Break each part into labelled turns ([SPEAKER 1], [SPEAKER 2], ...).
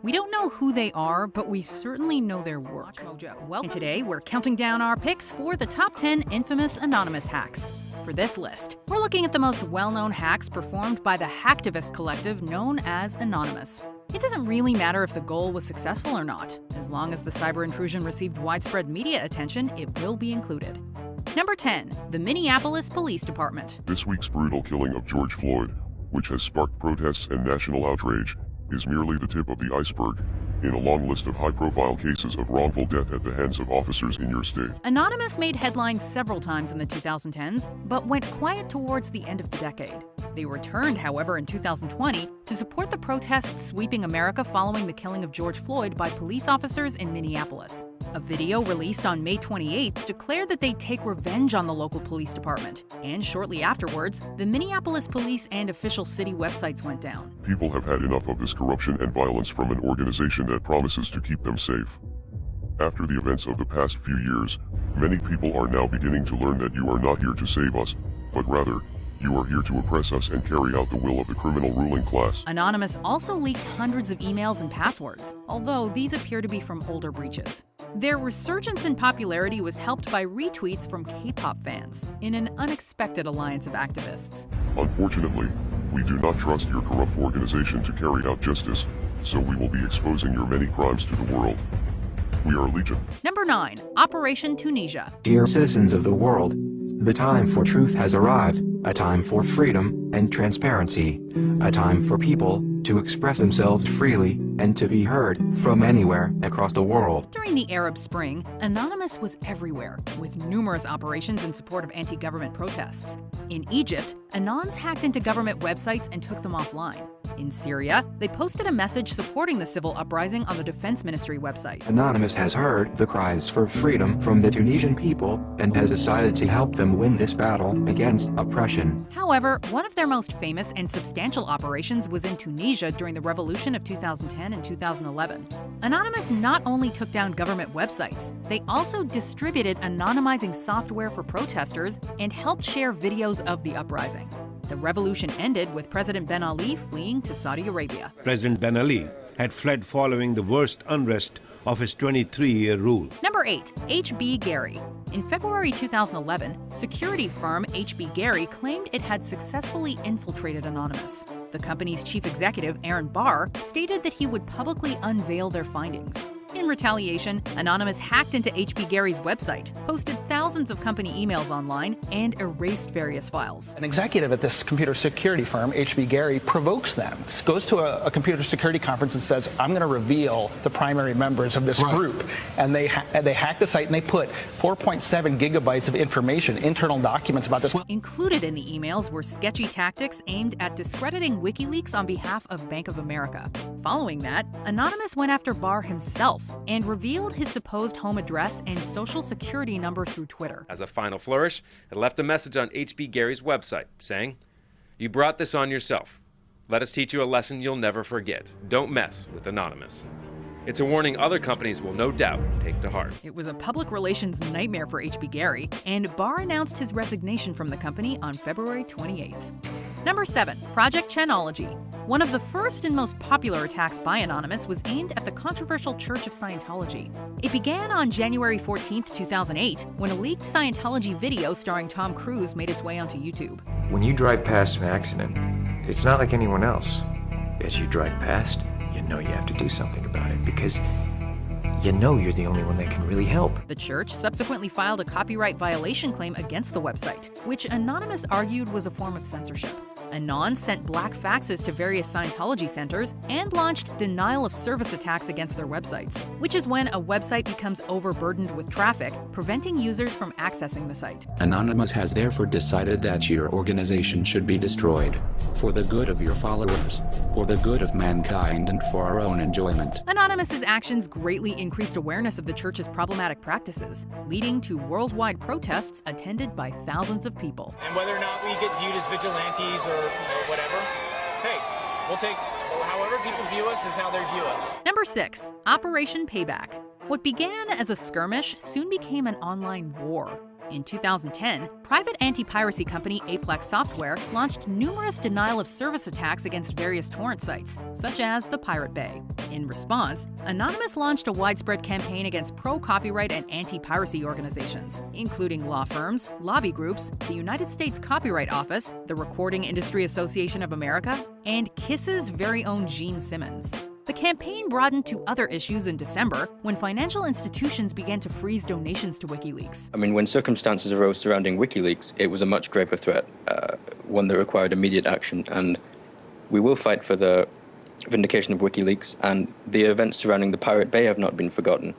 [SPEAKER 1] We don't know who they are, but we certainly know their work. And today, we're counting down our picks for the top 10 infamous anonymous hacks. For this list, we're looking at the most well-known hacks performed by the hacktivist collective known as Anonymous. It doesn't really matter if the goal was successful or not. As long as the cyber intrusion received widespread media attention, it will be included. Number 10. The Minneapolis Police Department.
[SPEAKER 2] This week's brutal killing of George Floyd, which has sparked protests and national outrage, is merely the tip of the iceberg in a long list of high-profile cases of wrongful death at the hands of officers in your state.
[SPEAKER 1] Anonymous made headlines several times in the 2010s, but went quiet towards the end of the decade. They returned, however, in 2020 to support the protests sweeping America following the killing of George Floyd by police officers in Minneapolis. A video released on May 28th declared that they'd take revenge on the local police department. And shortly afterwards, the Minneapolis police and official city websites went down.
[SPEAKER 2] People have had enough of this corruption and violence from an organization that promises to keep them safe. After the events of the past few years, many people are now beginning to learn that you are not here to save us, but rather, you are here to oppress us and carry out the will of the criminal ruling class.
[SPEAKER 1] Anonymous also leaked hundreds of emails and passwords, although these appear to be from older breaches. Their resurgence in popularity was helped by retweets from K-pop fans, in an unexpected alliance of activists.
[SPEAKER 2] Unfortunately, we do not trust your corrupt organization to carry out justice, so we will be exposing your many crimes to the world. We are Legion.
[SPEAKER 1] Number 9. Operation Tunisia.
[SPEAKER 3] Dear citizens of the world, the time for truth has arrived, a time for freedom and transparency, a time for people to express themselves freely and to be heard from anywhere across the world.
[SPEAKER 1] During the Arab Spring, Anonymous was everywhere, with numerous operations in support of anti-government protests. In Egypt, Anons hacked into government websites and took them offline. In Syria, they posted a message supporting the civil uprising on the Defense Ministry website.
[SPEAKER 3] Anonymous has heard the cries for freedom from the Tunisian people and has decided to help them win this battle against oppression.
[SPEAKER 1] However, one of their most famous and substantial operations was in Tunisia during the revolution of 2010 and 2011. Anonymous not only took down government websites, they also distributed anonymizing software for protesters and helped share videos of the uprising. The revolution ended with President Ben Ali fleeing to Saudi Arabia.
[SPEAKER 4] President Ben Ali had fled following the worst unrest of his 23-year rule.
[SPEAKER 1] Number 8. HBGary. In February 2011, security firm HBGary claimed it had successfully infiltrated Anonymous. The company's chief executive, Aaron Barr, stated that he would publicly unveil their findings. In retaliation, Anonymous hacked into HBGary's website, posted thousands of company emails online, and erased various files.
[SPEAKER 5] An executive at this computer security firm, HBGary, provokes them, goes to a computer security conference and says, I'm going to reveal the primary members of this group. And they hack the site and they put 4.7 gigabytes of information, internal documents about this.
[SPEAKER 1] Included in the emails were sketchy tactics aimed at discrediting WikiLeaks on behalf of Bank of America. Following that, Anonymous went after Barr himself and revealed his supposed home address and social security number through Twitter.
[SPEAKER 6] As a final flourish, it left a message on HBGary's website saying, "You brought this on yourself. Let us teach you a lesson you'll never forget. Don't mess with Anonymous." It's a warning other companies will no doubt take to heart.
[SPEAKER 1] It was a public relations nightmare for HBGary, and Barr announced his resignation from the company on February 28th. Number 7. Project Chanology. One of the first and most popular attacks by Anonymous was aimed at the controversial Church of Scientology. It began on January 14, 2008, when a leaked Scientology video starring Tom Cruise made its way onto YouTube.
[SPEAKER 7] When you drive past an accident, it's not like anyone else. As you drive past, you know you have to do something about it because you know you're the only one that can really help.
[SPEAKER 1] The church subsequently filed a copyright violation claim against the website, which Anonymous argued was a form of censorship. Anon sent black faxes to various Scientology centers and launched denial-of-service attacks against their websites, which is when a website becomes overburdened with traffic, preventing users from accessing the site.
[SPEAKER 8] Anonymous has therefore decided that your organization should be destroyed, for the good of your followers, for the good of mankind, and for our own enjoyment.
[SPEAKER 1] Anonymous's actions greatly increased awareness of the church's problematic practices, leading to worldwide protests attended by thousands of people.
[SPEAKER 9] And whether or not we get viewed as vigilantes or whatever, hey, we'll take however people view us is how they view us.
[SPEAKER 1] Number 6. Operation Payback. What began as a skirmish soon became an online war. In 2010, private anti-piracy company Aplex Software launched numerous denial-of-service attacks against various torrent sites, such as the Pirate Bay. In response, Anonymous launched a widespread campaign against pro-copyright and anti-piracy organizations, including law firms, lobby groups, the United States Copyright Office, the Recording Industry Association of America, and KISS's very own Gene Simmons. The campaign broadened to other issues in December when financial institutions began to freeze donations to WikiLeaks.
[SPEAKER 10] I mean, when circumstances arose surrounding WikiLeaks, it was a much graver threat, one that required immediate action, and we will fight for the vindication of WikiLeaks, and the events surrounding the Pirate Bay have not been forgotten.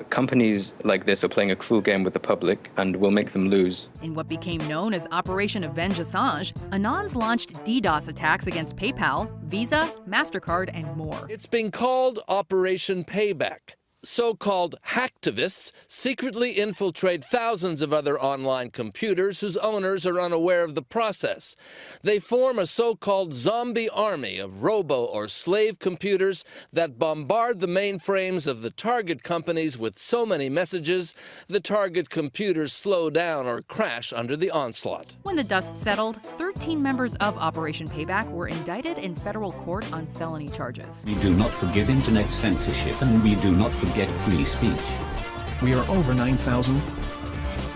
[SPEAKER 10] Companies like this are playing a cruel game with the public and will make them lose.
[SPEAKER 1] In what became known as Operation Avenge Assange, Anons launched DDoS attacks against PayPal, Visa, MasterCard, and more.
[SPEAKER 11] It's been called Operation Payback. So-called hacktivists secretly infiltrate thousands of other online computers whose owners are unaware of the process. They form a so-called zombie army of robo or slave computers that bombard the mainframes of the target companies with so many messages, the target computers slow down or crash under the onslaught.
[SPEAKER 1] When the dust settled, 13 members of Operation Payback were indicted in federal court on felony charges.
[SPEAKER 12] We do not forgive internet censorship, and we do not forget free speech.
[SPEAKER 13] We are over 9,000.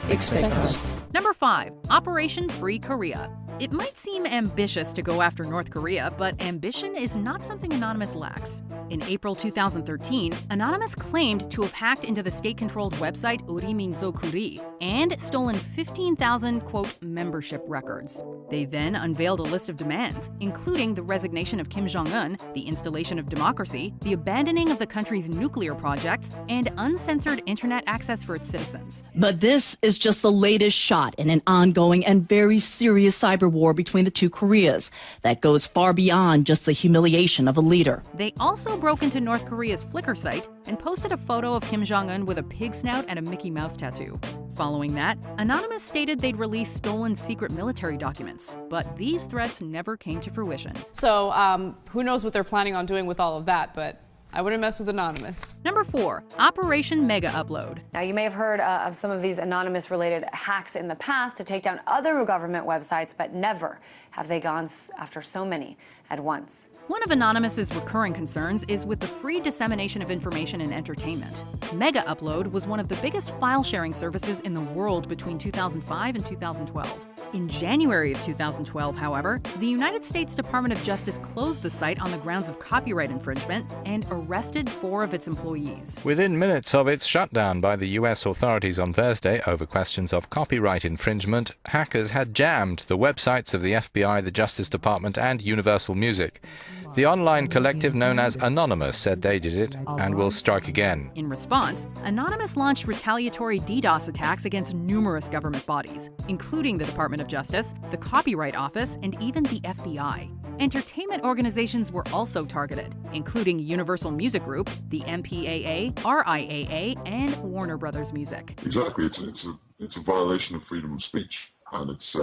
[SPEAKER 1] Expect us. Number 5, Operation Free Korea. It might seem ambitious to go after North Korea, but ambition is not something Anonymous lacks. In April 2013, Anonymous claimed to have hacked into the state-controlled website Uri Minzo and stolen 15,000, quote, membership records. They then unveiled a list of demands, including the resignation of Kim Jong-un, the installation of democracy, the abandoning of the country's nuclear projects, and uncensored internet access for its citizens.
[SPEAKER 14] But this is just the latest shot in an ongoing and very serious cyber war between the two Koreas that goes far beyond just the humiliation of a leader.
[SPEAKER 1] They also broke into North Korea's Flickr site and posted a photo of Kim Jong-un with a pig snout and a Mickey Mouse tattoo. Following that, Anonymous stated they'd release stolen secret military documents, but these threats never came to fruition.
[SPEAKER 15] So who knows what they're planning on doing with all of that, but I wouldn't mess with Anonymous.
[SPEAKER 1] Number 4, Operation Mega Upload.
[SPEAKER 16] Now, you may have heard of some of these Anonymous-related hacks in the past to take down other government websites, but never have they gone after so many at once.
[SPEAKER 1] One of Anonymous's recurring concerns is with the free dissemination of information and entertainment. Mega Upload was one of the biggest file-sharing services in the world between 2005 and 2012. In January of 2012, however, the United States Department of Justice closed the site on the grounds of copyright infringement and arrested 4 of its employees.
[SPEAKER 17] Within minutes of its shutdown by the U.S. authorities on Thursday over questions of copyright infringement, hackers had jammed the websites of the FBI, the Justice Department, and Universal Music. The online collective known as Anonymous said they did it and will strike again.
[SPEAKER 1] In response, Anonymous launched retaliatory DDoS attacks against numerous government bodies, including the Department of Justice, the Copyright Office, and even the FBI. Entertainment organizations were also targeted, including Universal Music Group, the MPAA, RIAA, and Warner Brothers Music.
[SPEAKER 18] Exactly, it's a violation of freedom of speech, and it's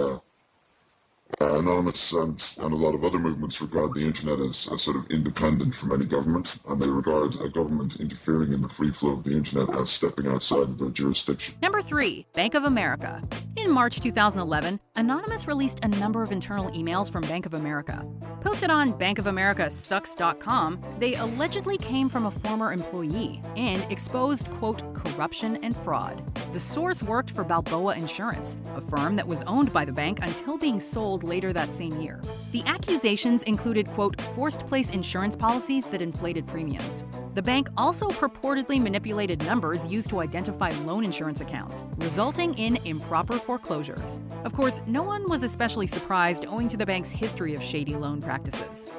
[SPEAKER 18] Anonymous and a lot of other movements regard the internet as sort of independent from any government, and they regard a government interfering in the free flow of the internet as stepping outside of their jurisdiction.
[SPEAKER 1] Number 3, Bank of America. In March 2011, Anonymous released a number of internal emails from Bank of America. Posted on bankofamerica.sucks.com, they allegedly came from a former employee and exposed, quote, corruption and fraud. The source worked for Balboa Insurance, a firm that was owned by the bank until being sold later that same year. The accusations included, quote, forced place insurance policies that inflated premiums. The bank also purportedly manipulated numbers used to identify loan insurance accounts, resulting in improper foreclosures. Of course, no one was especially surprised owing to the bank's history of shady loan practices.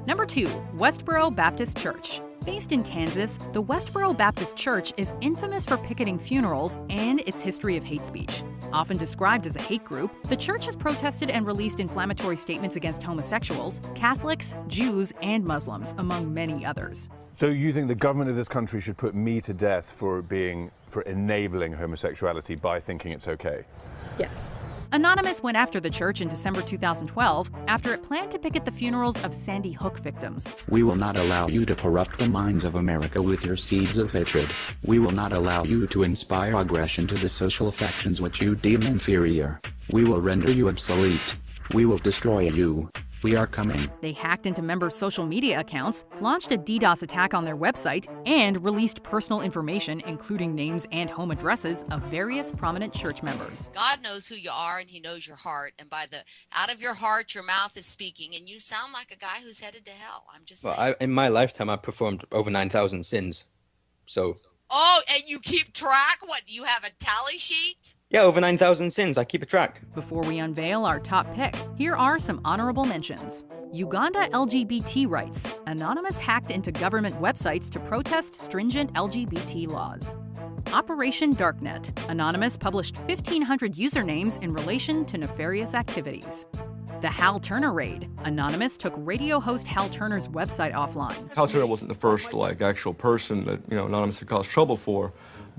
[SPEAKER 1] Number 2, Westboro Baptist Church. Based in Kansas, the Westboro Baptist Church is infamous for picketing funerals and its history of hate speech. Often described as a hate group, the church has protested and released inflammatory statements against homosexuals, Catholics, Jews, and Muslims, among many others.
[SPEAKER 19] So you think the government of this country should put me to death for being for enabling homosexuality by thinking it's okay.
[SPEAKER 1] Yes. Anonymous went after the church in December 2012 after it planned to picket the funerals of Sandy Hook victims.
[SPEAKER 8] We will not allow you to corrupt the minds of America with your seeds of hatred. We will not allow you to inspire aggression to the social affections which you deem inferior. We will render you obsolete. We will destroy you. We are coming.
[SPEAKER 1] They hacked into members' social media accounts, launched a DDoS attack on their website, and released personal information, including names and home addresses of various prominent church members.
[SPEAKER 20] God knows who you are and he knows your heart. And out of your heart, your mouth is speaking. And you sound like a guy who's headed to hell. I'm just saying.
[SPEAKER 10] In my lifetime, I've performed over 9,000 sins. So.
[SPEAKER 20] Oh, and you keep track? What, do you have a tally sheet?
[SPEAKER 10] Yeah, over 9,000 sins. I keep a track.
[SPEAKER 1] Before we unveil our top pick, here are some honorable mentions. Uganda LGBT rights. Anonymous hacked into government websites to protest stringent LGBT laws. Operation Darknet. Anonymous published 1,500 usernames in relation to nefarious activities. The Hal Turner raid. Anonymous took radio host Hal Turner's website offline.
[SPEAKER 21] Hal Turner wasn't the first, actual person that, Anonymous had caused trouble for,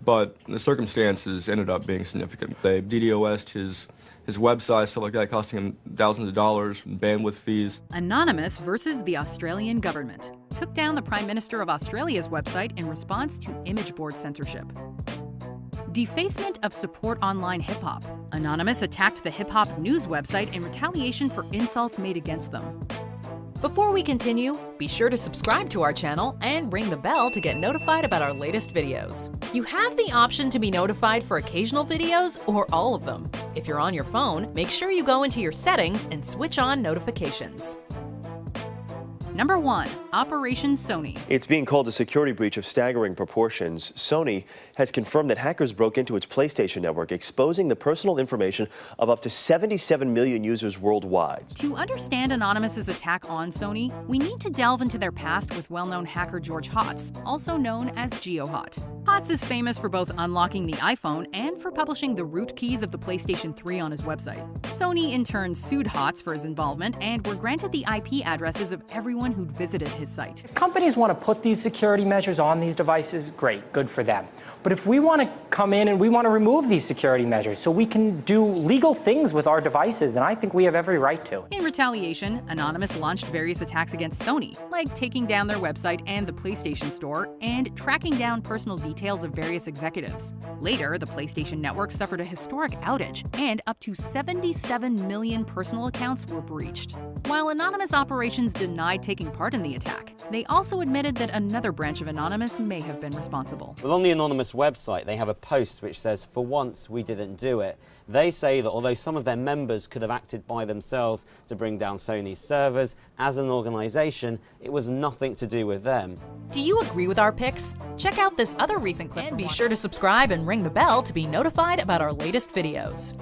[SPEAKER 21] but the circumstances ended up being significant. They DDoS'd his website, stuff like that, costing him thousands of dollars, bandwidth fees.
[SPEAKER 1] Anonymous versus the Australian government. Took down the Prime Minister of Australia's website in response to image board censorship. Defacement of support online hip-hop. Anonymous attacked the hip-hop news website in retaliation for insults made against them. Before we continue, be sure to subscribe to our channel and ring the bell to get notified about our latest videos. You have the option to be notified for occasional videos or all of them. If you're on your phone, make sure you go into your settings and switch on notifications. Number 1. Operation Sony.
[SPEAKER 22] It's being called a security breach of staggering proportions. Sony has confirmed that hackers broke into its PlayStation network, exposing the personal information of up to 77 million users worldwide.
[SPEAKER 1] To understand Anonymous's attack on Sony, we need to delve into their past with well-known hacker George Hotz, also known as GeoHot. Hotz is famous for both unlocking the iPhone and for publishing the root keys of the PlayStation 3 on his website. Sony in turn sued Hotz for his involvement and were granted the IP addresses of everyone who'd visited his site.
[SPEAKER 23] If companies want to put these security measures on these devices, great, good for them. But if we want to come in and we want to remove these security measures so we can do legal things with our devices, then I think we have every right to.
[SPEAKER 1] In retaliation, Anonymous launched various attacks against Sony, like taking down their website and the PlayStation Store, and tracking down personal details of various executives. Later, the PlayStation Network suffered a historic outage, and up to 77 million personal accounts were breached. While Anonymous operations denied taking part in the attack, they also admitted that another branch of Anonymous may have been responsible.
[SPEAKER 24] Well, on the Anonymous website, they have a post which says, "For once, we didn't do it." They say that although some of their members could have acted by themselves to bring down Sony's servers, as an organisation, it was nothing to do with them.
[SPEAKER 1] Do you agree with our picks? Check out this other recent clip and be sure to subscribe and ring the bell to be notified about our latest videos.